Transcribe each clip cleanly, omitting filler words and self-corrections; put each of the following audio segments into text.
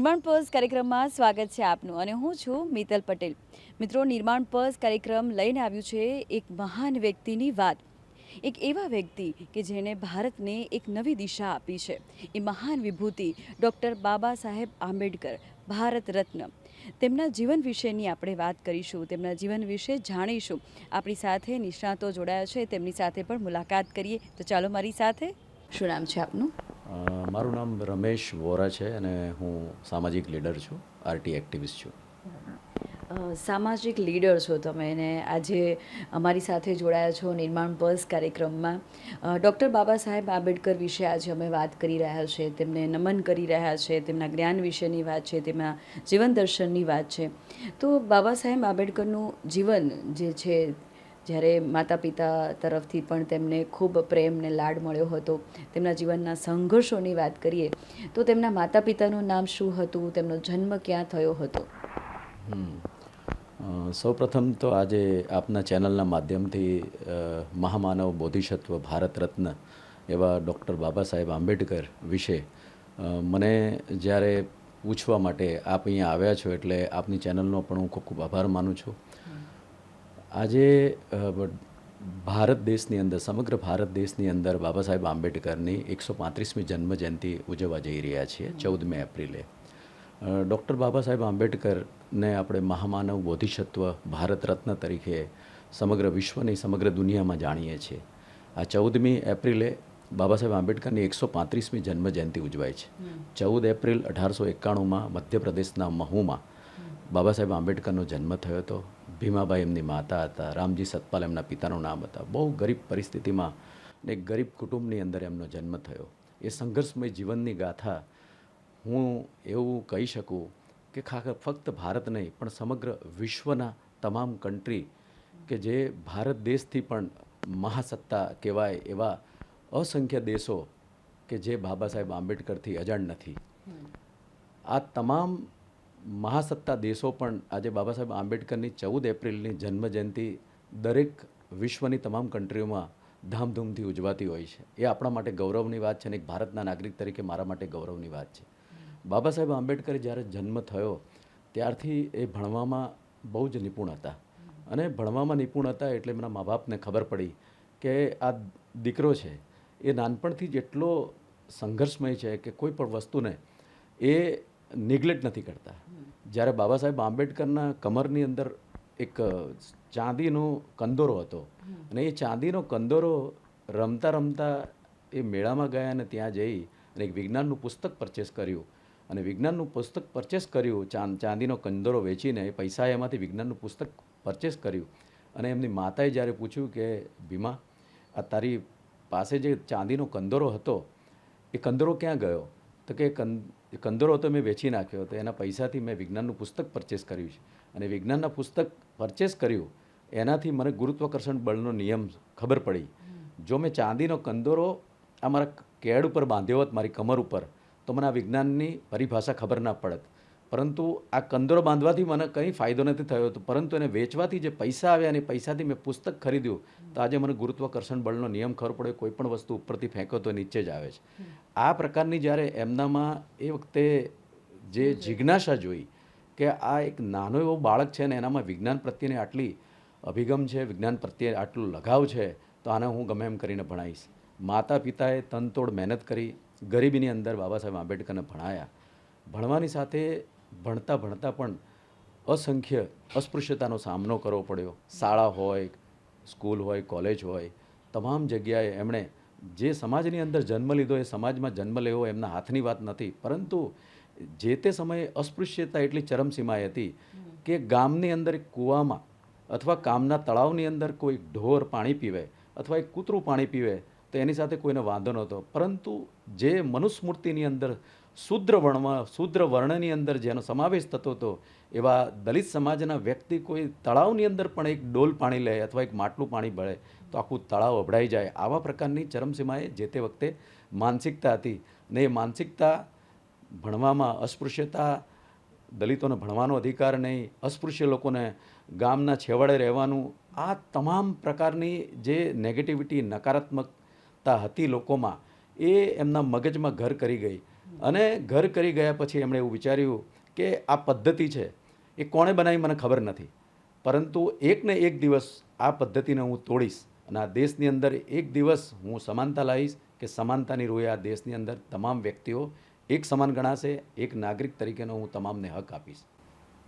નિર્માણ પર્સ કાર્યક્રમમાં સ્વાગત છે આપનું અને હું છું મિત્તલ પટેલ. મિત્રો, નિર્માણ પર્સ કાર્યક્રમ લઈને આવ્યું છે એક મહાન વ્યક્તિની વાત. એક એવા વ્યક્તિ કે જેણે ભારતને એક નવી દિશા આપી છે. એ મહાન વિભૂતિ ડૉક્ટર બાબા સાહેબ આંબેડકર, ભારત રત્ન. તેમના જીવન વિશેની આપણે વાત કરીશું, તેમના જીવન વિશે જાણીશું. આપણી સાથે નિષ્ણાતો જોડાયા છે, તેમની સાથે પણ મુલાકાત કરીએ. તો ચાલો મારી સાથે. શું નામ છે આપનું? મારું નામ રમેશ વોરા છે અને હું સામાજિક લીડર છું, આરટી એક્ટિવિસ્ટ છું. સામાજિક લીડર છો તમે ને આજે અમારી સાથે જોડાયા છો નિર્માણ પર્સ કાર્યક્રમમાં. ડૉક્ટર બાબા સાહેબ આંબેડકર વિશે આજે અમે વાત કરી રહ્યા છે, તેમને નમન કરી રહ્યા છે, તેમના જ્ઞાન વિશેની વાત છે, તેમના જીવન દર્શનની વાત છે. તો બાબા સાહેબ આંબેડકરનું જીવન જે છે, જ્યારે માતા પિતા તરફથી પણ તેમને ખૂબ પ્રેમ ને લાડ મળ્યો હતો. તેમના જીવનના સંઘર્ષોની વાત કરીએ તો તેમના માતા પિતાનું નામ શું હતું, તેમનો જન્મ ક્યાં થયો હતો? સૌપ્રથમ તો આજે આપના ચેનલના માધ્યમથી મહામાનવ બોધિસત્વ ભારત રત્ન એવા ડૉક્ટર બાબા સાહેબ આંબેડકર વિશે મને જ્યારે પૂછવા માટે આપ અહીંયા આવ્યા છો એટલે આપની ચેનલનો પણ હું ખૂબ ખૂબ આભાર માનું છું. આજે ભારત દેશની અંદર, સમગ્ર ભારત દેશની અંદર બાબા સાહેબ આંબેડકરની 135મી જન્મ જયંતિ ઉજવવા જઈ રહ્યા છીએ 14 એપ્રિલે. ડૉક્ટર બાબા સાહેબ આંબેડકરને આપણે મહામાનવ બોધિસત્વ ભારત રત્ન તરીકે સમગ્ર વિશ્વની, સમગ્ર દુનિયામાં જાણીએ છીએ. આ 14મી એપ્રિલે બાબા સાહેબ આંબેડકરની 135મી જન્મ જયંતિ ઉજવાય છે. 14 એપ્રિલ 1891માં મધ્યપ્રદેશના મહુમાં બાબા સાહેબ આંબેડકરનો જન્મ થયો હતો. ભીમાબાઈ એમની માતા હતા, રામજી સતપાલ એમના પિતાનું નામ હતા. બહુ ગરીબ પરિસ્થિતિમાં ને એક ગરીબ કુટુંબની અંદર એમનો જન્મ થયો. એ સંઘર્ષમય જીવનની ગાથા હું એવું કહી શકું કે ફક્ત ભારત નહીં પણ સમગ્ર વિશ્વના તમામ કન્ટ્રી કે જે ભારત દેશથી પણ મહાસત્તા કહેવાય એવા અસંખ્ય દેશો કે જે બાબા સાહેબ આંબેડકરથી અજાણ નથી. આ તમામ મહાસત્તા દેશો પણ આજે બાબા સાહેબ આંબેડકરની 14 એપ્રિલની જન્મજયંતિ દરેક વિશ્વની તમામ કન્ટ્રીઓમાં ધામધૂમથી ઉજવાતી હોય છે. એ આપણા માટે ગૌરવની વાત છે અને એક ભારતના નાગરિક તરીકે મારા માટે ગૌરવની વાત છે. બાબા સાહેબ આંબેડકર જ્યારે જન્મ થયો ત્યારથી એ ભણવામાં બહુ જ નિપુણ હતા અને ભણવામાં નિપુણ હતા એટલે એમના મા બાપને ખબર પડી કે આ દીકરો છે એ નાનપણથી જ એટલો સંઘર્ષમય છે કે કોઈ પણ વસ્તુને એ નિગ્લેક્ટ નથી કરતા. જ્યારે બાબા સાહેબ આંબેડકરના કમરની અંદર એક ચાંદીનો કંદોરો હતો અને એ ચાંદીનો કંદોરો રમતા રમતા એ મેળામાં ગયા અને ત્યાં જઈ અને એક વિજ્ઞાનનું પુસ્તક પરચેસ કર્યું અને વિજ્ઞાનનું પુસ્તક પરચેસ કર્યું, ચાંદીનો કંદોરો વેચીને એ પૈસા એમાંથી વિજ્ઞાનનું પુસ્તક પરચેસ કર્યું. અને એમની માતાએ જ્યારે પૂછ્યું કે ભીમા, આ તારી પાસે જે ચાંદીનો કંદોરો હતો એ કંદોરો ક્યાં ગયો? તો કે કંદોરો તો મેં વેચી નાખ્યો, તો એના પૈસાથી મેં વિજ્ઞાનનું પુસ્તક પરચેસ કર્યું છે અને વિજ્ઞાનના પુસ્તક પરચેસ કર્યું એનાથી મને ગુરુત્વાકર્ષણ બળનો નિયમ ખબર પડી. જો મેં ચાંદીનો કંદોરો આ મારા કેડ ઉપર બાંધ્યો હોત, મારી કમર ઉપર, તો મને આ વિજ્ઞાનની પરિભાષા ખબર ના પડત. પરંતુ આ કંદોરો બાંધવાથી મને કંઈ ફાયદો નથી થયો હતો, પરંતુ એને વેચવાથી જે પૈસા આવ્યા અને પૈસાથી મેં પુસ્તક ખરીદ્યું તો આજે મને ગુરુત્વાકર્ષણ બળનો નિયમ ખબર પડ્યો, કોઈ પણ વસ્તુ ઉપરથી ફેંકો તો નીચે જ આવે છે. આ પ્રકારની જ્યારે એમનામાં એ વખતે જે જિજ્ઞાસા જોઈ કે આ એક નાનો એવો બાળક છે ને એનામાં વિજ્ઞાન પ્રત્યેની આટલી અભિગમ છે, વિજ્ઞાન પ્રત્યે આટલું લગાવ છે, તો આને હું ગમે એમ કરીને ભણાવીશ. માતા પિતાએ તનતોડ મહેનત કરી, ગરીબીની અંદર બાબા સાહેબ આંબેડકરને ભણાયા. ભણવાની સાથે ભણતા ભણતા પણ અસંખ્ય અસ્પૃશ્યતાનો સામનો કરવો પડ્યો. શાળા હોય, સ્કૂલ હોય, કોલેજ હોય, તમામ જગ્યાએ એમણે જે સમાજની અંદર જન્મ લીધો એ સમાજમાં જન્મ લેવો એમના હાથની વાત નથી, પરંતુ જે તે સમયે અસ્પૃશ્યતા એટલી ચરમસીમાએ હતી કે ગામની અંદર એક કૂવામાં અથવા ગામના તળાવની અંદર કોઈ ઢોર પાણી પીવે અથવા એક કૂતરું પાણી પીવે તો એની સાથે કોઈને વાંધો નહોતો, પરંતુ જે મનુસ્મૃતિની અંદર શૂદ્ર વર્ણની અંદર જેનો સમાવેશ થતો હતો એવા દલિત સમાજના વ્યક્તિ કોઈ તળાવની અંદર પણ એક ડોલ પાણી લે અથવા એક માટલું પાણી ભળે તો આખું તળાવ અભડાઈ જાય. આવા પ્રકારની ચરમસીમાએ જે તે વખતે માનસિકતા હતી ને એ માનસિકતા ભણવામાં અસ્પૃશ્યતા, દલિતોને ભણવાનો અધિકાર નહીં, અસ્પૃશ્ય લોકોને ગામના છેવાડે રહેવાનું, આ તમામ પ્રકારની જે નેગેટિવિટી, નકારાત્મકતા હતી લોકોમાં એ એમના મગજમાં ઘર કરી ગઈ અને ઘર કરી ગયા પછી એમણે એવું વિચાર્યું કે આ પદ્ધતિ છે એ કોણે બનાવી મને ખબર નથી, પરંતુ એક ને એક દિવસ આ પદ્ધતિને હું તોડીશ અને આ દેશની અંદર એક દિવસ હું સમાનતા લાવીશ કે સમાનતાની રૂએ આ દેશની અંદર તમામ વ્યક્તિઓ એક સમાન ગણાશે, એક નાગરિક તરીકેનો હું તમામને હક આપીશ.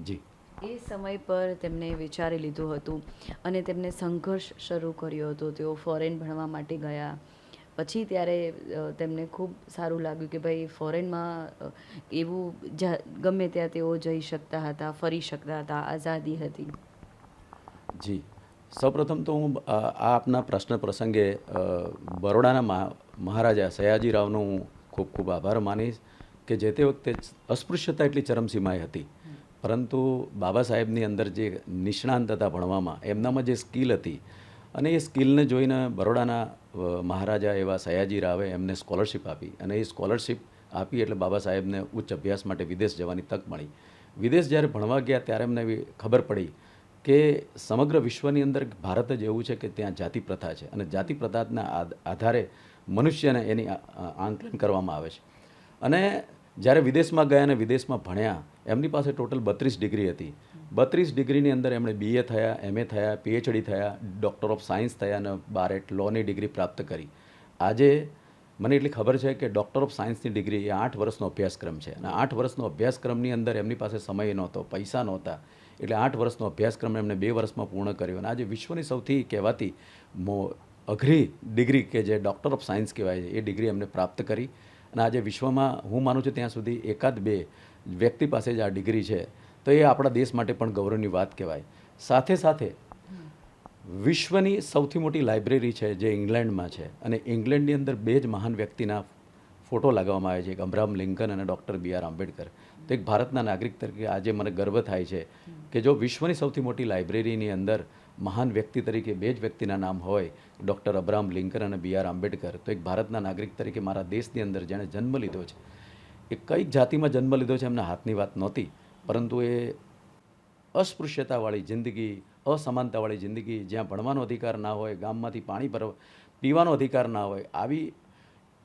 જી. એ સમય પર તેમણે વિચારી લીધું હતું અને તેમને સંઘર્ષ શરૂ કર્યો હતો. તેઓ ફોરેન ભણવા માટે ગયા. પછી ત્યારે તેમને ખૂબ સારું લાગ્યું કે ભાઈ ફોરેનમાં એવું ગમે ત્યાં તેઓ જઈ શકતા હતા, ફરી શકતા હતા, આઝાદી હતી. જી. સૌપ્રથમ તો હું આપના પ્રશ્ન પ્રસંગે બરોડાના મહારાજા સયાજીરાવનો હું ખૂબ ખૂબ આભાર માનીશ કે જે તે વખતે અસ્પૃશ્યતા એટલી ચરમસીમાએ હતી, પરંતુ બાબા સાહેબની અંદર જે નિષ્ણાંત હતા ભણવામાં, એમનામાં જે સ્કિલ હતી અને એ સ્કિલને જોઈને બરોડાના મહારાજા એવા સયાજીરાવે એમને સ્કોલરશિપ આપી અને એ સ્કોલરશિપ આપી એટલે બાબા સાહેબને ઉચ્ચ અભ્યાસ માટે વિદેશ જવાની તક મળી. વિદેશ જ્યારે ભણવા ગયા ત્યારે એમને એવી ખબર પડી કે સમગ્ર વિશ્વની અંદર ભારત જ એવું છે કે ત્યાં જાતિ પ્રથા છે અને જાતિ પ્રથાના આધારે મનુષ્યને એની આંકલન કરવામાં આવે છે. અને જ્યારે વિદેશમાં ગયા અને વિદેશમાં ભણ્યા, એમની પાસે ટોટલ 32 ડિગ્રી હતી. 32 ડિગ્રીની અંદર એમણે BA થયા, MA થયા, PhD થયા, ડૉક્ટર ઓફ સાયન્સ થયા અને બારેટ લોની ડિગ્રી પ્રાપ્ત કરી. આજે મને એટલી ખબર છે કે ડૉક્ટર ઓફ સાયન્સની ડિગ્રી એ 8 વર્ષનો અભ્યાસક્રમ છે અને 8 વર્ષનો અભ્યાસક્રમની અંદર એમની પાસે સમય નહોતો, પૈસા નહોતા, એટલે 8 વર્ષનો અભ્યાસક્રમ એમણે 2 વર્ષમાં પૂર્ણ કર્યો અને આજે વિશ્વની સૌથી કહેવાતી અઘરી ડિગ્રી કે જે ડૉક્ટર ઓફ સાયન્સ કહેવાય છે એ ડિગ્રી એમને પ્રાપ્ત કરી. અને આજે વિશ્વમાં હું માનું છું ત્યાં સુધી એકાદ બે વ્યક્તિ પાસે જ આ ડિગ્રી છે, તો એ આપણા દેશ માટે પણ ગૌરવની વાત કહેવાય. સાથે સાથે વિશ્વની સૌથી મોટી લાઇબ્રેરી છે જે ઇંગ્લેન્ડમાં છે અને ઇંગ્લેન્ડની અંદર 2 જ મહાન વ્યક્તિના ફોટો લગાવવામાં આવે છે, એક અબ્રાહમ લિંકન અને ડૉક્ટર BR આંબેડકર. તો એક ભારતના નાગરિક તરીકે આજે મને ગર્વ થાય છે કે જો વિશ્વની સૌથી મોટી લાઇબ્રેરીની અંદર મહાન વ્યક્તિ તરીકે 2 જ વ્યક્તિના નામ હોય, ડૉક્ટર અબ્રાહમ લિંકન અને BR આંબેડકર, તો એક ભારતના નાગરિક તરીકે મારા દેશની અંદર જેણે જન્મ લીધો છે, એ કઈ જાતિમાં જન્મ લીધો છે એમના હાથની વાત નહોતી, પરંતુ એ અસ્પૃશ્યતાવાળી જિંદગી, અસમાનતાવાળી જિંદગી, જ્યાં ભણવાનો અધિકાર ના હોય, ગામમાંથી પાણી પીવાનો અધિકાર ના હોય, આવી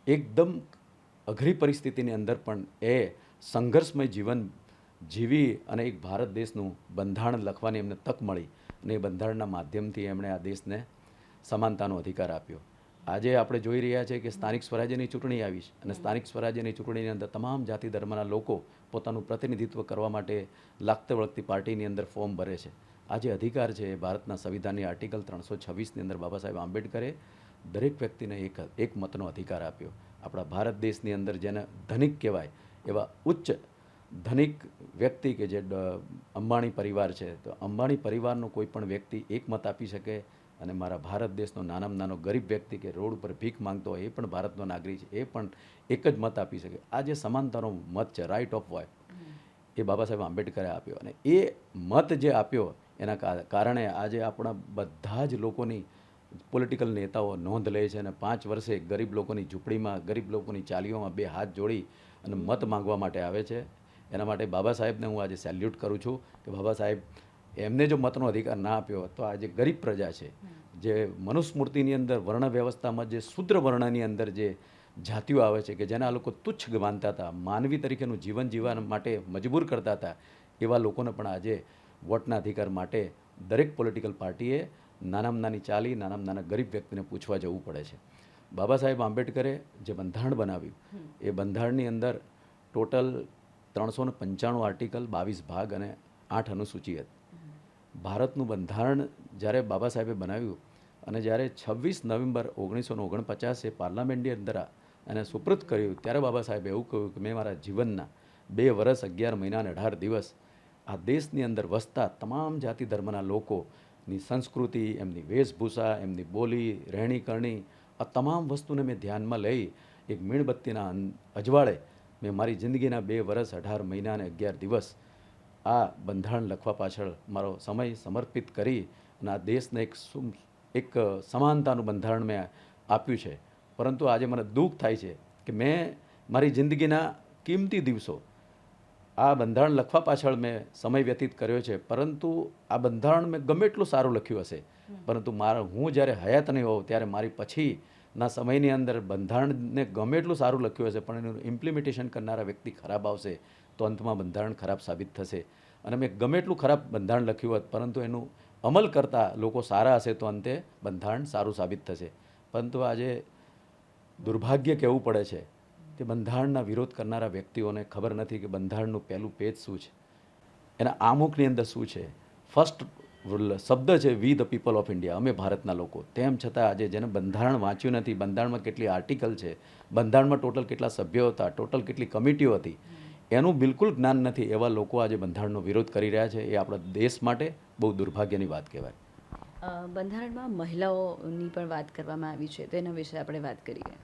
એકદમ અઘરી પરિસ્થિતિની અંદર પણ એ સંઘર્ષમય જીવન જીવી અને એક ભારત દેશનું બંધારણ લખવાની એમને તક મળી અને એ બંધારણના માધ્યમથી એમણે આ દેશને સમાનતાનો અધિકાર આપ્યો. આજે આપણે જોઈ રહ્યા છીએ કે સ્થાનિક સ્વરાજ્યની ચૂંટણી આવી છે અને સ્થાનિક સ્વરાજ્યની ચૂંટણીની અંદર તમામ જાતિ ધર્મના લોકો પોતાનું પ્રતિનિધિત્વ કરવા માટે લાગતી વળગતી પાર્ટીની અંદર ફોર્મ ભરે છે. આ જે અધિકાર છે એ ભારતના સંવિધાનની આર્ટિકલ 326ની અંદર બાબા સાહેબ આંબેડકરે દરેક વ્યક્તિને એક મતનો અધિકાર આપ્યો. આપણા ભારત દેશની અંદર જેને ધનિક કહેવાય એવા ઉચ્ચ ધનિક વ્યક્તિ કે જે અંબાણી પરિવાર છે, તો અંબાણી પરિવારનો કોઈ પણ વ્યક્તિ એક મત આપી શકે અને મારા ભારત દેશનો નાનામાં નાનો ગરીબ વ્યક્તિ કે રોડ ઉપર ભીખ માંગતો હોય એ પણ ભારતનો નાગરિક છે, એ પણ એક જ મત આપી શકે. આ જે સમાનતાનો મત છે, રાઇટ ઓફ વોઇસ, એ બાબા સાહેબ આંબેડકરે આપ્યો અને એ મત જે આપ્યો એના કારણે આજે આપણા બધા જ લોકોની પોલિટિકલ નેતાઓ નોંધ લે છે અને 5 વર્ષે ગરીબ લોકોની ઝૂંપડીમાં, ગરીબ લોકોની ચાલીઓમાં 2 હાથ જોડી અને મત માંગવા માટે આવે છે. એના માટે બાબા સાહેબને હું આજે સેલ્યુટ કરું છું કે બાબા સાહેબ એમને જો મતનો અધિકાર ના આપ્યો તો આજે ગરીબ પ્રજા છે, જે મનુસ્મૃતિની અંદર વર્ણ વ્યવસ્થામાં જે શૂદ્ર વર્ણની અંદર જે જાતિઓ આવે છે કે જેને આ લોકો તુચ્છ માનતા હતા, માનવી તરીકેનું જીવન જીવવા માટે મજબૂર કરતા હતા, એવા લોકોને પણ આજે વોટના અધિકાર માટે દરેક પોલિટિકલ પાર્ટીએ નાનામાં નાની ચાલી, નાનામાં નાના ગરીબ વ્યક્તિને પૂછવા જવું પડે છે. બાબા સાહેબ આંબેડકરે જે બંધારણ બનાવ્યું એ બંધારણની અંદર ટોટલ 395 આર્ટિકલ, 22 ભાગ અને 8 અનુસૂચિ હતી. ભારતનું બંધારણ જ્યારે બાબા સાહેબે બનાવ્યું અને જ્યારે 26 નવેમ્બર 1949 પાર્લામેન્ટની અંદર એને સુપ્રત કર્યું, ત્યારે બાબા સાહેબે એવું કહ્યું કે મેં મારા જીવનના 2 વર્ષ 11 મહિના અને 18 દિવસ આ દેશની અંદર વસતા તમામ જાતિ ધર્મના લોકોની સંસ્કૃતિ, એમની વેશભૂષા, એમની બોલી, રહેણી કરણી, આ તમામ વસ્તુને મેં ધ્યાનમાં લઈ એક મીણબત્તીના અજવાળે મેં મારી જિંદગીના 2 વર્ષ 18 મહિના અને 11 દિવસ આ બંધારણ લખવા પાછળ મારો સમય સમર્પિત કરી અને આ દેશને એક સમાનતાનું બંધારણ મેં આપ્યું છે. પરંતુ આજે મને દુઃખ થાય છે કે મેં મારી જિંદગીના કિંમતી દિવસો આ બંધારણ લખવા પાછળ મેં સમય વ્યતીત કર્યો છે, પરંતુ આ બંધારણ મેં ગમે એટલું સારું લખ્યું હશે, પરંતુ હું જ્યારે હયાત નહીં હોઉં ત્યારે મારી પછી ના સમયની અંદર બંધારણને ગમે એટલું સારું લખ્યું હશે પણ એનું ઇમ્પ્લિમેન્ટેશન કરનારા વ્યક્તિ ખરાબ આવશે તો અંતમાં બંધારણ ખરાબ સાબિત થશે. અને મેં ગમે એટલું ખરાબ બંધારણ લખ્યું હોત પરંતુ એનું અમલ કરતા લોકો સારા હશે તો અંતે બંધારણ સારું સાબિત થશે. પરંતુ આજે દુર્ભાગ્ય કહેવું પડે છે કે બંધારણના વિરોધ કરનારા વ્યક્તિઓને ખબર નથી કે બંધારણનું પહેલું પેજ શું છે, એના આમુખની અંદર શું છે. ફર્સ્ટ શબ્દ છે વી ધ પીપલ ઓફ ઇન્ડિયા, અમે ભારતના લોકો. તેમ છતાં આજે જેને બંધારણ વાંચ્યું નથી, બંધારણમાં કેટલી આર્ટિકલ છે, બંધારણમાં ટોટલ કેટલા સભ્યો હતા, ટોટલ કેટલી કમિટીઓ હતી, એનું બિલકુલ જ્ઞાન નથી એવા લોકો આજે બંધારણનો વિરોધ કરી રહ્યા છે. એ આપણા દેશ માટે બહુ દુર્ભાગ્યની વાત કહેવાય. બંધારણમાં મહિલાઓની પણ વાત કરવામાં આવી છે, તેના વિશે આપણે વાત કરીએ.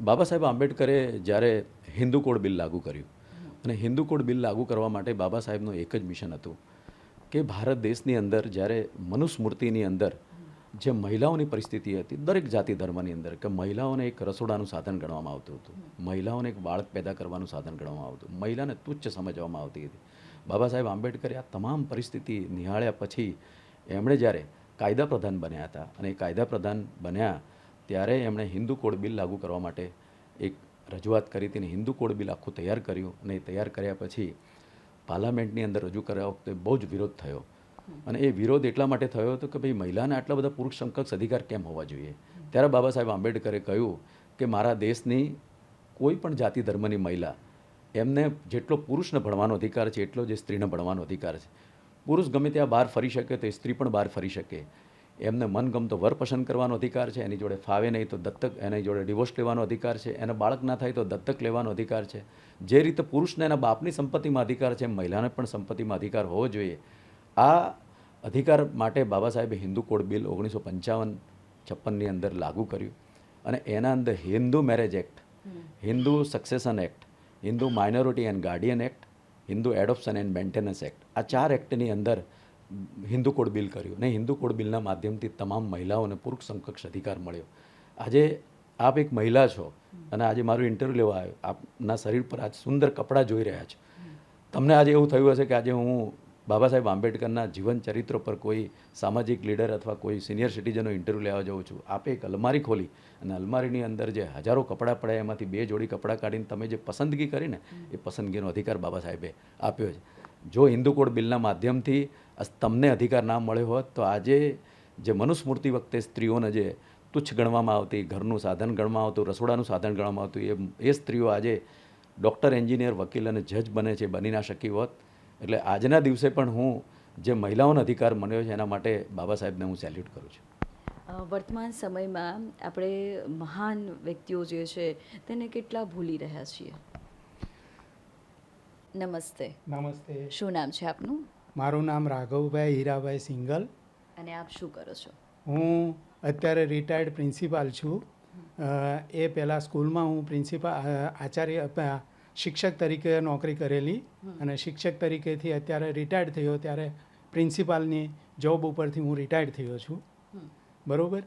બાબા સાહેબ આંબેડકરે જ્યારે હિન્દુ કોડ બિલ લાગુ કર્યું અને હિન્દુ કોડ બિલ લાગુ કરવા માટે બાબા સાહેબનું એક જ મિશન હતું કે ભારત દેશની અંદર જ્યારે મનુસ્મૃતિની અંદર જે મહિલાઓની પરિસ્થિતિ હતી દરેક જાતિ ધર્મની અંદર કે મહિલાઓને એક રસોડાનું સાધન ગણવામાં આવતું હતું, મહિલાઓને એક બાળક પેદા કરવાનું સાધન ગણવામાં આવતું, મહિલાને તુચ્છ સમજવામાં આવતી હતી. બાબા સાહેબ આંબેડકરે આ તમામ પરિસ્થિતિ નિહાળ્યા પછી એમણે જ્યારે કાયદા પ્રધાન બન્યા હતા અને એ કાયદા પ્રધાન બન્યા ત્યારે એમણે હિન્દુ કોડ બિલ લાગુ કરવા માટે એક રજૂઆત કરી હતી અને હિન્દુ કોડ બિલ આખું તૈયાર કર્યું અને એ તૈયાર કર્યા પછી પાર્લામેન્ટની અંદર રજૂ કર્યા વખતે બહુ જ વિરોધ થયો. અને એ વિરોધ એટલા માટે થયો હતો કે ભાઈ મહિલાને આટલા બધા પુરુષ સમકક્ષ અધિકાર કેમ હોવા જોઈએ. ત્યારે બાબા સાહેબ આંબેડકરે કહ્યું કે મારા દેશની કોઈ પણ જાતિ ધર્મની મહિલા એમને જેટલો પુરુષને ભણવાનો અધિકાર છે એટલો જ સ્ત્રીને ભણવાનો અધિકાર છે. પુરુષ ગમે ત્યાં બહાર ફરી શકે તો સ્ત્રી પણ બહાર ફરી શકે. એમને મનગમતો વર પસંદ કરવાનો અધિકાર છે, એની જોડે ફાવે નહીં તો દત્તક, એની જોડે ડિવોર્સ લેવાનો અધિકાર છે, એને બાળક ના થાય તો દત્તક લેવાનો અધિકાર છે. જે રીતે પુરુષને એના બાપની સંપત્તિમાં અધિકાર છે એમ મહિલાને પણ સંપત્તિમાં અધિકાર હોવો જોઈએ. આ અધિકાર માટે બાબા સાહેબે હિન્દુ કોડ બિલ 1955-56ની અંદર લાગુ કર્યું અને એના અંદર Hindu marriage act, Hindu succession act, Hindu minority and Guardian act, Hindu adoption and maintenance act, આ 4 એક્ટની અંદર હિન્દુ કોડ બિલ કર્યું અને હિન્દુ કોડ બિલના માધ્યમથી તમામ મહિલાઓને પુરુષ સમકક્ષ અધિકાર મળ્યો. આજે આપ એક મહિલા છો અને આજે મારું ઇન્ટરવ્યૂ લેવા આવ્યો, આપના શરીર પર આજ સુંદર કપડાં જોઈ રહ્યા છો. તમને આજે એવું થયું હશે કે આજે હું બાબા સાહેબ આંબેડકરના જીવન ચરિત્ર પર કોઈ સામાજિક લીડર અથવા કોઈ સિનિયર સિટીઝનનો ઇન્ટરવ્યૂ લેવા જાઉં છું. આપે એક અલમારી ખોલી અને અલમારીની અંદર જે હજારો કપડાં પડ્યા એમાંથી 2 જોડી કપડાં કાઢીને તમે જે પસંદગી કરીને એ પસંદગીનો અધિકાર બાબા સાહેબે આપ્યો છે. જો હિન્દુ કોડ બિલના માધ્યમથી તમને અધિકાર ના મળ્યો હોત તો આજે જે મનુસ્મૃતિ વખતે સ્ત્રીઓને જે તુચ્છ ગણવામાં આવતી, ઘરનું સાધન ગણવામાં આવતું, રસોડાનું સાધન ગણવામાં આવતું, એ સ્ત્રીઓ આજે ડૉક્ટર, એન્જિનિયર, વકીલ અને જજ બને છે, બની ના શકી હોત. એટલે આજના દિવસે પણ હું જે મહિલાઓનો અધિકાર મળ્યો છે એના માટે બાબા સાહેબને હું સેલ્યુટ કરું છું. વર્તમાન સમયમાં આપણે મહાન વ્યક્તિઓ જે છે તેને કેટલા ભૂલી રહ્યા છીએ. નમસ્તે. નમસ્તે. શું નામ છે આપનું? મારું નામ રાઘવભાઈ હીરાભાઈ સિંગલ. અને આપ શું કરો છો? હું અત્યારે રિટાયર્ડ પ્રિન્સિપાલ છું. એ પહેલાં સ્કૂલમાં હું આચાર્ય શિક્ષક તરીકે નોકરી કરેલી અને શિક્ષક તરીકેથી અત્યારે રિટાયર્ડ થયો ત્યારે પ્રિન્સિપાલની જોબ ઉપરથી હું રિટાયર્ડ થયો છું. બરાબર.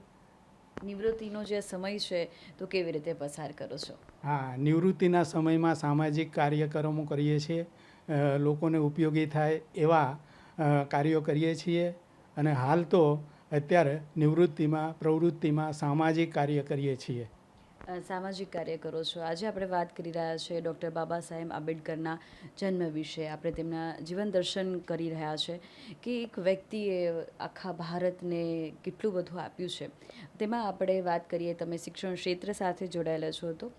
નિવૃત્તિનો જે સમય છે તો કેવી રીતે પસાર કરો છો? હા, નિવૃત્તિના સમયમાં સામાજિક કાર્યક્રમો કરીએ છીએ, લોકોને ઉપયોગી થાય એવા કાર્યો કરીએ છીએ અને હાલ તો અત્યારે પ્રવૃત્તિમાં સામાજિક કાર્ય કરીએ છીએ. સામાજિક કાર્ય કરો છો. આજે આપણે વાત કરી રહ્યા છીએ ડૉક્ટર બાબા સાહેબ આંબેડકરના જન્મ વિશે. આપણે તેમના જીવન દર્શન કરી રહ્યા છે કે એક વ્યક્તિએ આખા ભારતને કેટલું બધું આપ્યું છે. તેમાં આપણે વાત કરીએ, તમે શિક્ષણ ક્ષેત્ર સાથે જોડાયેલા છો તો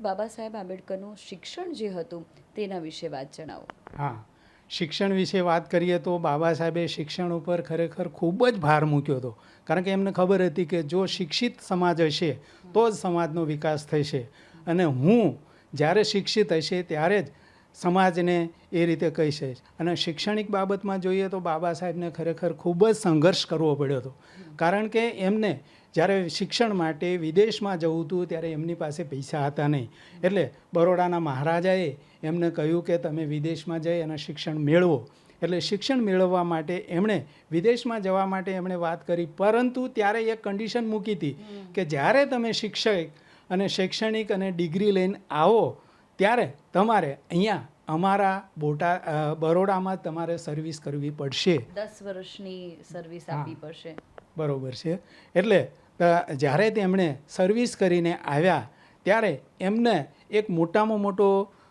બાબા સાહેબ આંબેડકરનું શિક્ષણ જે હતું તેના વિશે વાત જણાવો. હા, શિક્ષણ વિશે વાત કરીએ તો બાબા સાહેબે શિક્ષણ ઉપર ખરેખર ખૂબ જ ભાર મૂક્યો હતો. કારણ કે એમને ખબર હતી કે જો શિક્ષિત સમાજ હશે તો જ સમાજનો વિકાસ થશે અને હું જ્યારે શિક્ષિત હશે ત્યારે જ સમાજને એ રીતે કહીશ. અને શૈક્ષણિક બાબતમાં જોઈએ તો બાબા સાહેબને ખરેખર ખૂબ જ સંઘર્ષ કરવો પડ્યો હતો. કારણ કે એમને જ્યારે શિક્ષણ માટે વિદેશમાં જવું હતું ત્યારે એમની પાસે પૈસા હતા નહીં. એટલે બરોડાના મહારાજાએ એમને કહ્યું કે તમે વિદેશમાં જઈ અને શિક્ષણ મેળવો. એટલે શિક્ષણ મેળવવા માટે એમણે વિદેશમાં જવા માટે એમણે વાત કરી, પરંતુ ત્યારે એક કન્ડિશન મૂકી હતી કે જ્યારે તમે શિક્ષક અને શૈક્ષણિક અને ડિગ્રી લઈને આવો ત્યારે તમારે અહીંયા અમારા બરોડામાં તમારે સર્વિસ કરવી પડશે. 10 વર્ષની સર્વિસ આપવી પડશે. બરોબર છે. એટલે જ્યારે તેમણે સર્વિસ કરીને આવ્યા ત્યારે એમને એક મોટામાં મોટો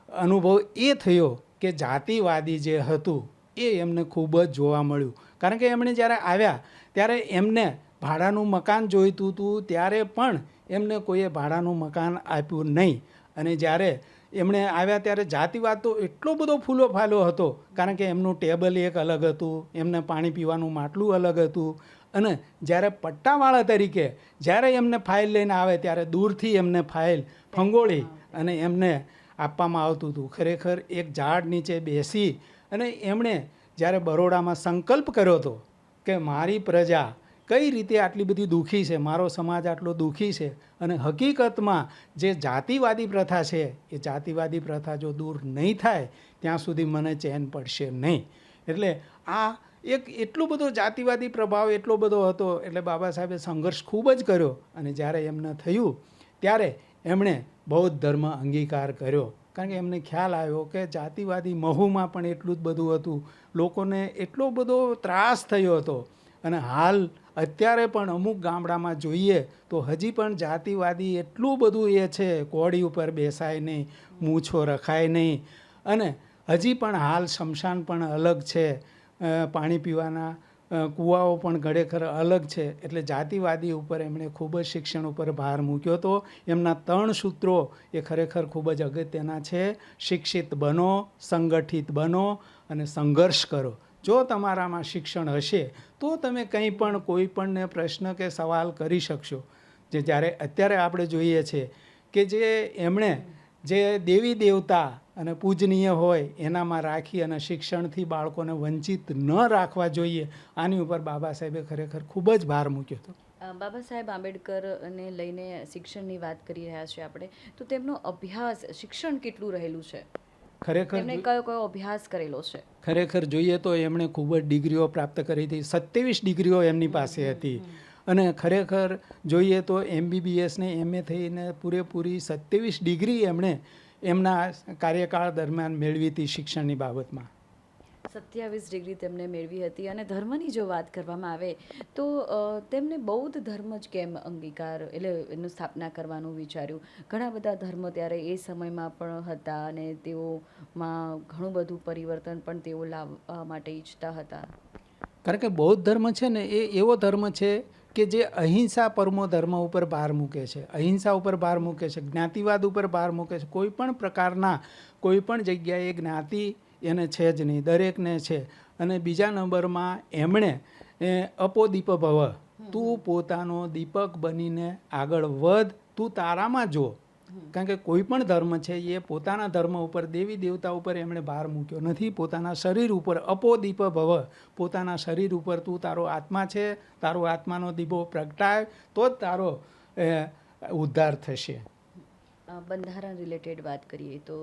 અનુભવ એ થયો કે જાતિવાદી જે હતું એ એમને ખૂબ જ જોવા મળ્યું. કારણ કે એમણે જ્યારે આવ્યા ત્યારે એમને ભાડાનું મકાન જોઈતું હતું, ત્યારે પણ એમને કોઈએ ભાડાનું મકાન આપ્યું નહીં. અને જ્યારે એમણે આવ્યા ત્યારે જાતિવાદ તો એટલો બધો ફૂલો ફાલ્યો હતો, કારણ કે એમનું ટેબલ એક અલગ હતું, એમને પાણી પીવાનું માટલું અલગ હતું. અને જ્યારે પટ્ટાવાળા તરીકે જ્યારે એમને ફાઇલ લઈને આવે ત્યારે દૂરથી એમને ફાઇલ ફંગોળી અને એમને આપવામાં આવતું હતું. ખરેખર એક ઝાડ નીચે બેસી અને એમણે જ્યારે બરોડામાં સંકલ્પ કર્યો હતો કે મારી પ્રજા કઈ રીતે આટલી બધી દુઃખી છે, મારો સમાજ આટલો દુઃખી છે, અને હકીકતમાં જે જાતિવાદી પ્રથા છે એ જાતિવાદી પ્રથા જો દૂર નહીં થાય ત્યાં સુધી મને ચેન પડશે નહીં. એટલે આ એક એટલો બધો જાતિવાદી પ્રભાવ એટલો બધો હતો, એટલે બાબા સાહેબે સંઘર્ષ ખૂબ જ કર્યો. અને જ્યારે એમને થયું ત્યારે એમણે બૌદ્ધ ધર્મ અંગીકાર કર્યો, કારણ કે એમને ખ્યાલ આવ્યો કે જાતિવાદી મહુમાં પણ એટલું જ બધું હતું, લોકોને એટલો બધો ત્રાસ થયો હતો. અને હાલ અત્યારે પણ અમુક ગામડામાં જોઈએ તો હજી પણ જાતિવાદી એટલું બધું એ છે, કોડી ઉપર બેસાય નહીં, મૂછો રખાય નહીં, અને હજી પણ હાલ શમશાન પણ અલગ છે, પાણી પીવાના કૂવાઓ પણ ખરેખર અલગ છે. એટલે જાતિવાદી ઉપર એમણે ખૂબ જ શિક્ષણ ઉપર ભાર મૂક્યો હતો. એમના 3 સૂત્રો એ ખરેખર ખૂબ જ અગત્યના છે. શિક્ષિત બનો, સંગઠિત બનો અને સંઘર્ષ કરો. જો તમારામાં શિક્ષણ હશે તો તમે કંઈ પણ કોઈ પણને પ્રશ્ન કે સવાલ કરી શકશો. જ્યારે અત્યારે આપણે જોઈએ છે કે જે એમણે જે દેવી દેવતા અને પૂજનીય હોય એનામાં રાખી અને શિક્ષણથી બાળકોને વંચિત ન રાખવા જોઈએ, આની ઉપર બાબા સાહેબે ખરેખર ખૂબ જ ભાર મૂક્યો હતો. બાબા સાહેબ આંબેડકરને લઈને શિક્ષણની વાત કરી રહ્યા છીએ આપણે, તો તેમનો અભ્યાસ શિક્ષણ કેટલું રહેલું છે? ખરેખર તેમણે કયો અભ્યાસ કરેલો છે? ખરેખર જોઈએ તો એમણે ખૂબ જ ડિગ્રીઓ પ્રાપ્ત કરી હતી. 27 ડિગ્રીઓ એમની પાસે હતી. અને ખરેખર જોઈએ તો MBBS ને MA થઈને પૂરેપૂરી 27 ડિગ્રી એમણે એમના કાર્યકાળ દરમિયાન મેળવી હતી શિક્ષણની બાબતમાં. 27 ડિગ્રી તેમને મેળવી હતી. અને ધર્મની જો વાત કરવામાં આવે તો તેમને બૌદ્ધ ધર્મ જ કેમ અંગીકાર, એટલે એનું સ્થાપના કરવાનું વિચાર્યું? ઘણા બધા ધર્મ ત્યારે એ સમયમાં પણ હતા અને તેઓમાં ઘણું બધું પરિવર્તન પણ તેઓ લાવવા માટે ઈચ્છતા હતા. કારણ કે બૌદ્ધ ધર્મ છે ને એ એવો ધર્મ છે કે જે અહિંસા પરમો ધર્મ ઉપર ભાર મૂકે છે, અહિંસા ઉપર ભાર મૂકે છે, જ્ઞાતિવાદ ઉપર ભાર મૂકે છે. કોઈ પણ પ્રકારના કોઈ પણ જગ્યાએ જ્ઞાતિ એને છે જ નહીં, દરેકને છે. અને બીજા નંબરમાં એમણે અપોદીપ ભવ, તું પોતાનો દીપક બનીને આગળ વધ, તું તારામાં જો. કારણ કે કોઈ પણ ધર્મ છે એ પોતાના ધર્મ ઉપર, દેવી દેવતા ઉપર એમણે ભાર મૂક્યો નથી, પોતાના શરીર ઉપર. અપોદીપ ભવ, પોતાના શરીર ઉપર તું, તારો આત્મા છે, તારો આત્માનો દીપો પ્રગટાય તો જ તારો ઉદ્ધાર થશે. બંધારણ રિલેટેડ વાત કરીએ તો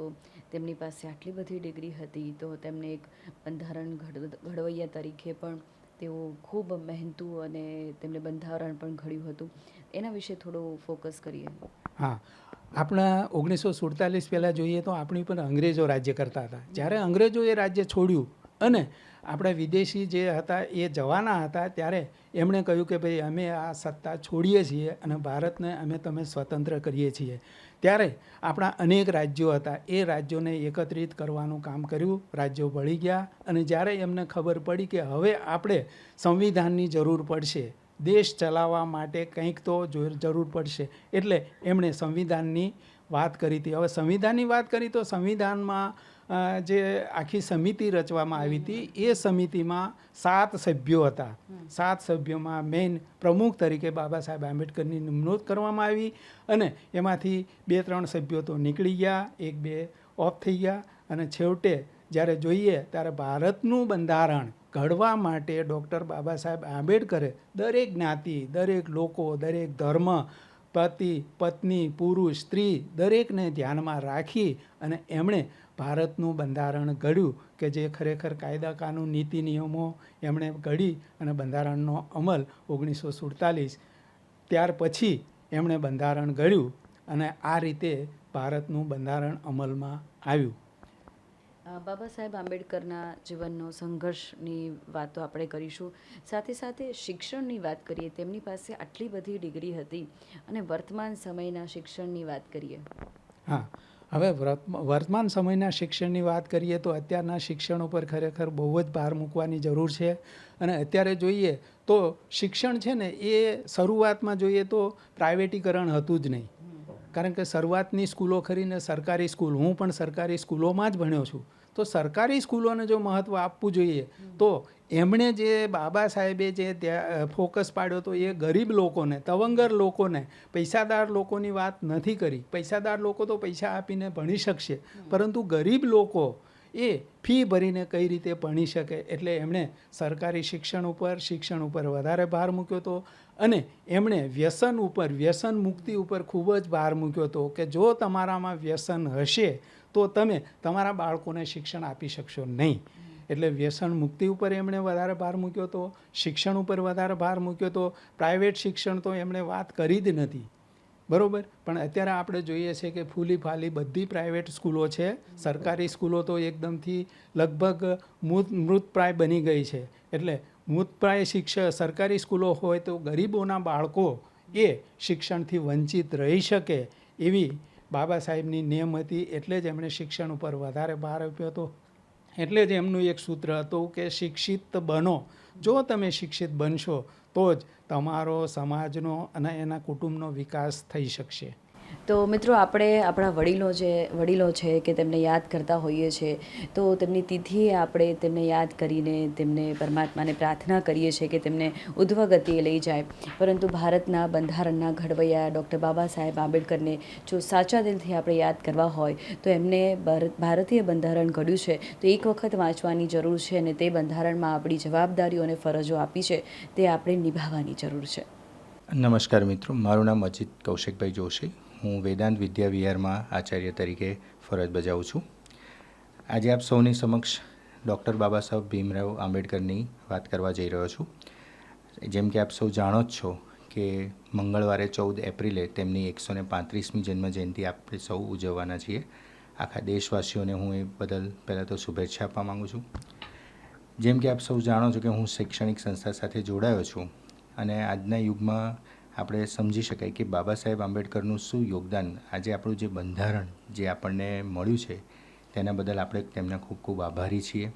તેમની પાસે આટલી બધી ડિગ્રી હતી, તો તેમને એક બંધારણ ઘડવૈયા તરીકે પણ તેઓ ખૂબ મહેનતુ અને તેમણે બંધારણ પણ ઘડ્યું હતું. એના વિશે થોડું ફોકસ કરીએ. હા, આપણા 1947 પહેલાં જોઈએ તો આપણી પર અંગ્રેજો રાજ્ય કરતા હતા. જ્યારે અંગ્રેજોએ રાજ્ય છોડ્યું અને આપણા વિદેશી જે હતા એ જવાના હતા, ત્યારે એમણે કહ્યું કે ભાઈ અમે આ સત્તા છોડીએ છીએ અને ભારતને તમે સ્વતંત્ર કરીએ છીએ. ત્યારે આપણા અનેક રાજ્યો હતા, એ રાજ્યોને એકત્રિત કરવાનું કામ કર્યું. રાજ્યો ભળી ગયા અને જ્યારે એમને ખબર પડી કે હવે આપણે સંવિધાનની જરૂર પડશે, દેશ ચલાવવા માટે કંઈક તો જરૂર પડશે, એટલે એમણે સંવિધાનની વાત કરી હતી. હવે સંવિધાનની વાત કરી તો સંવિધાનમાં જે આખી સમિતિ રચવામાં આવી હતી, એ સમિતિમાં 7 સભ્યો હતા. 7 સભ્યોમાં મેઇન પ્રમુખ તરીકે બાબા સાહેબ આંબેડકરની નિમણૂક કરવામાં આવી. અને એમાંથી 2-3 સભ્યો તો નીકળી ગયા, 1-2 ઓફ થઈ ગયા. અને છેવટે જ્યારે જોઈએ ત્યારે ભારતનું બંધારણ ઘડવા માટે ડૉક્ટર બાબા સાહેબ આંબેડકરે દરેક જ્ઞાતિ, દરેક લોકો, દરેક ધર્મ, પતિ પત્ની, પુરુષ સ્ત્રી, દરેકને ધ્યાનમાં રાખી અને એમણે ભારતનું બંધારણ ઘડ્યું, કે જે ખરેખર કાયદા કાનૂન નીતિ નિયમો એમણે ઘડી અને બંધારણનો અમલ 1947 ત્યાર પછી એમણે બંધારણ ઘડ્યું અને આ રીતે ભારતનું બંધારણ અમલમાં આવ્યું. બાબા સાહેબ આંબેડકરના જીવનનો સંઘર્ષની વાતો આપણે કરીશું, સાથે સાથે શિક્ષણની વાત કરીએ. તેમની પાસે આટલી બધી ડિગ્રી હતી અને વર્તમાન સમયના શિક્ષણની વાત કરીએ. હા, હવે વર્તમાન સમયના શિક્ષણની વાત કરીએ તો અત્યારના શિક્ષણ ઉપર ખરેખર બહુ જ ભાર મૂકવાની જરૂર છે. અને અત્યારે જોઈએ તો શિક્ષણ છે ને એ શરૂઆતમાં જોઈએ તો પ્રાઇવેટીકરણ હતું જ નહીં. કારણ કે શરૂઆતની સ્કૂલો ખરીને સરકારી સ્કૂલ, હું પણ સરકારી સ્કૂલોમાં જ ભણ્યો છું, તો સરકારી સ્કૂલોને જો મહત્ત્વ આપવું જોઈએ તો એમણે જે બાબા સાહેબે જે ત્યાં ફોકસ પાડ્યો તો એ ગરીબ લોકોને, તવંગર લોકોને, પૈસાદાર લોકોની વાત નથી કરી. પૈસાદાર લોકો તો પૈસા આપીને ભણી શકશે, પરંતુ ગરીબ લોકો એ ફી ભરીને કઈ રીતે ભણી શકે, એટલે એમણે સરકારી શિક્ષણ ઉપર વધારે ભાર મૂક્યો હતો. અને એમણે વ્યસન મુક્તિ ઉપર ખૂબ જ ભાર મૂક્યો હતો કે જો તમારામાં વ્યસન હશે તો તમે તમારા બાળકોને શિક્ષણ આપી શકશો નહીં. એટલે વ્યસન મુક્તિ ઉપર એમણે વધારે ભાર મૂક્યો હતો, શિક્ષણ ઉપર વધારે ભાર મૂક્યો હતો. પ્રાઇવેટ શિક્ષણ તો એમણે વાત કરી જ નથી, બરાબર. પણ અત્યારે આપણે જોઈએ છે કે ફૂલી ફાલી બધી પ્રાઇવેટ સ્કૂલો છે. સરકારી સ્કૂલો તો એકદમથી લગભગ મૃતપ્રાય બની ગઈ છે. એટલે મૃતપ્રાય સરકારી સ્કૂલો હોય તો ગરીબોના બાળકો એ શિક્ષણથી વંચિત રહી શકે એવી બાબા સાહેબની નેમ હતી. એટલે જ એમણે શિક્ષણ ઉપર વધારે ભાર આપ્યો હતો. એટલે જ એમનું એક સૂત્ર હતું કે શિક્ષિત બનો. જો તમે શિક્ષિત બનશો તો જ તમારો સમાજનો અને એના કુટુંબનો વિકાસ થઈ શકશે. તો મિત્રો, આપણે આપણા વડીલો છે કે તેમને યાદ કરતા હોઈએ છીએ, તો તેમની તિથિએ આપણે તેમને યાદ કરીને તેમને પરમાત્માને પ્રાર્થના કરીએ છીએ કે તેમને ઉધ્વ ગતિએ લઈ જાય. પરંતુ ભારતના બંધારણના ઘડવૈયા ડૉક્ટર બાબા સાહેબ આંબેડકરને જો સાચા દિલથી આપણે યાદ કરવા હોય તો એમને ભારતીય બંધારણ ઘડ્યું છે તો એક વખત વાંચવાની જરૂર છે. અને તે બંધારણમાં આપણી જવાબદારીઓ અને ફરજો આપી છે તે આપણે નિભાવવાની જરૂર છે. નમસ્કાર મિત્રો, મારું નામ અજીત કૌશિકભાઈ જોશી. હું વેદાંત વિદ્યા વિહારમાં આચાર્ય તરીકે ફરજ બજાવું છું. આજે આપ સૌની સમક્ષ ડૉક્ટર બાબા સાહેબ ભીમરાવ આંબેડકરની વાત કરવા જઈ રહ્યો છું. જેમ કે આપ સૌ જાણો જ છો કે મંગળવારે 14 એપ્રિલે તેમની 135મી જન્મજયંતિ આપણે સૌ ઉજવવાના છીએ. આખા દેશવાસીઓને હું એ બદલ પહેલાં તો શુભેચ્છા આપવા માગું છું. જેમ કે આપ સૌ જાણો છો કે હું શૈક્ષણિક સંસ્થા સાથે જોડાયો છું અને આજના યુગમાં આપણે સમજી શકાય કે બાબા સાહેબ આંબેડકરનું શું યોગદાન, આજે આપણું જે બંધારણ જે આપણને મળ્યું છે તેના બદલ આપણે તેમના ખૂબ ખૂબ આભારી છીએ.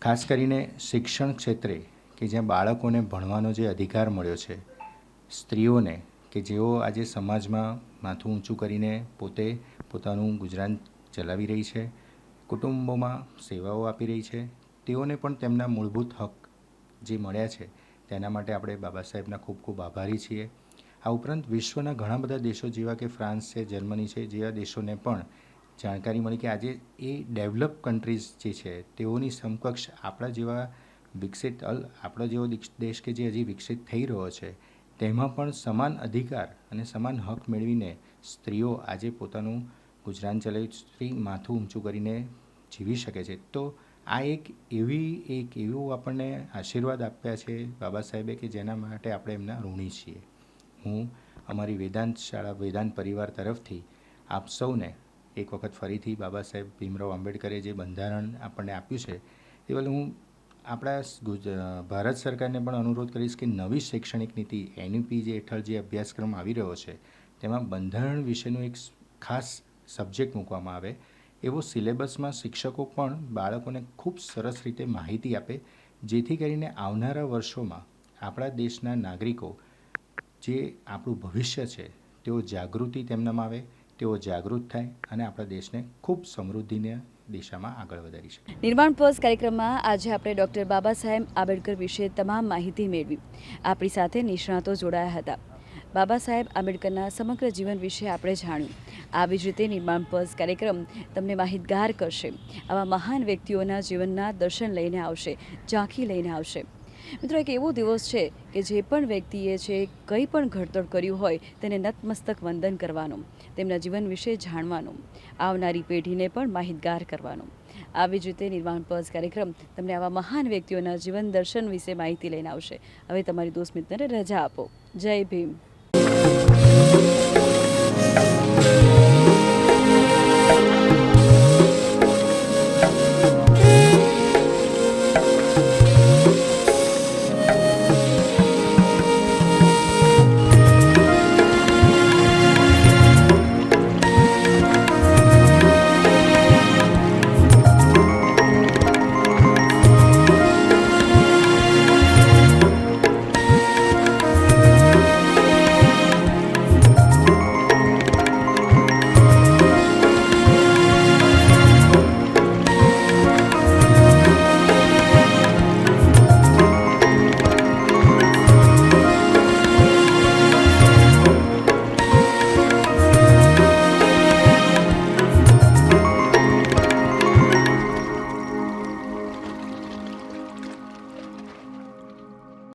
ખાસ કરીને શિક્ષણ ક્ષેત્રે કે જ્યાં બાળકોને ભણવાનો જે અધિકાર મળ્યો છે, સ્ત્રીઓને કે જેઓ આજે સમાજમાં માથું ઊંચું કરીને પોતે પોતાનું ગુજરાન ચલાવી રહી છે, કુટુંબોમાં સેવાઓ આપી રહી છે, તેઓને પણ તેમના મૂળભૂત હક જે મળ્યા છે તેના માટે આપણે બાબા સાહેબના ખૂબ ખૂબ આભારી છીએ. આ ઉપરાંત વિશ્વના ઘણા બધા દેશો જેવા કે ફ્રાન્સ છે, જર્મની છે, જેવા દેશોને પણ જાણકારી મળી કે આજે એ ડેવલપ કન્ટ્રીઝ જે છે તેઓની સમકક્ષ આપણો જેવો દેશ કે જે હજી વિકસિત થઈ રહ્યો છે તેમાં પણ સમાન અધિકાર અને સમાન હક મેળવીને સ્ત્રીઓ આજે પોતાનું ગુજરાન ચલાવી માથું ઊંચું કરીને જીવી શકે છે. તો આ એક એવું આપણને આશીર્વાદ આપ્યા છે બાબા સાહેબે કે જેના માટે આપણે એમના ઋણી છીએ. હું અમારી વેદાંત શાળા વેદાંત પરિવાર તરફથી આપ સૌને એક વખત ફરીથી બાબા સાહેબ ભીમરાવ આંબેડકરે જે બંધારણ આપણને આપ્યું છે તે બદલ હું આપણા ભારત સરકારને પણ અનુરોધ કરીશ કે નવી શૈક્ષણિક નીતિ NEP જે હેઠળ જે અભ્યાસક્રમ આવી રહ્યો છે તેમાં બંધારણ વિશેનું એક ખાસ સબ્જેક્ટ મૂકવામાં આવે. એવો સિલેબસમાં શિક્ષકો પણ બાળકોને ખૂબ સરસ રીતે માહિતી આપે, જેથી કરીને આવનારા વર્ષોમાં આપણા દેશના નાગરિકો જે આપણું ભવિષ્ય છે તેઓ જાગૃતિ તેમનામાં આવે, તેઓ જાગૃત થાય અને આપણા દેશને ખૂબ સમૃદ્ધિની દિશામાં આગળ વધારી શકે. નિર્માણ પર્સ કાર્યક્રમમાં આજે આપણે ડૉક્ટર બાબા સાહેબ આંબેડકર વિશે તમામ માહિતી મેળવી. આપણી સાથે નિષ્ણાતો જોડાયા હતા. બાબા સાહેબ આંબેડકરના સમગ્ર જીવન વિશે આપણે જાણ્યું. આવી જ રીતે નિર્માણ પર્સ કાર્યક્રમ તમને માહિતગાર કરશે. આવા મહાન વ્યક્તિઓના જીવનના દર્શન લઈને આવશે, ઝાંખી લઈને આવશે. મિત્રો, એક એવો દિવસ છે કે જે પણ વ્યક્તિએ છે કંઈ પણ ઘડતર કર્યું હોય તેને નતમસ્તક વંદન કરવાનું, તેમના જીવન વિશે જાણવાનું, આવનારી પેઢીને પણ માહિતગાર કરવાનું. આવી જ રીતે નિર્માણ પર્સ કાર્યક્રમ તમને આવા મહાન વ્યક્તિઓના જીવન દર્શન વિશે માહિતી લઈને આવશે. હવે તમારી દોસ્ત મિત્રને રજા આપો. જય ભીમ.